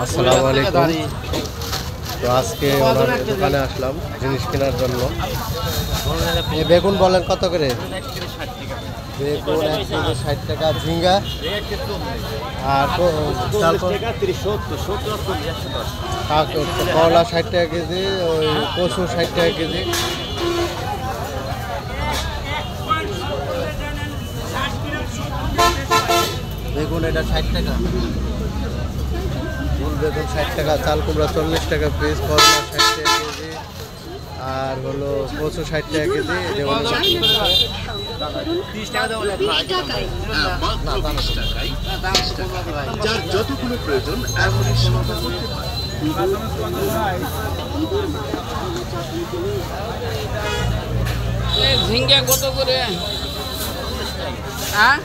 আসসালামু আলাইকুম। তো আজকে ওনার দোকানে আসলাম জিনিস কেনার জন্য। বেগুন বলেন কত করে? বেগুন 1 কেজি 60 টাকা, ঝিঙ্গা আর করলা 60 টাকা কেজি, ওই কচু 60 টাকা কেজি। বেগুন এটা 60 টাকা, ফুল বেগুন 60 টাকা, চাল কুমড়া 40 টাকা পিস, করলা 60 টাকা কেজি, আর হলো কচু 60 টাকা কেজি। যার যতগুলো প্রয়োজন এমনই সংগ্রহ করতে পারে। ঝিঙ্গা কত করে? হ্যাঁ,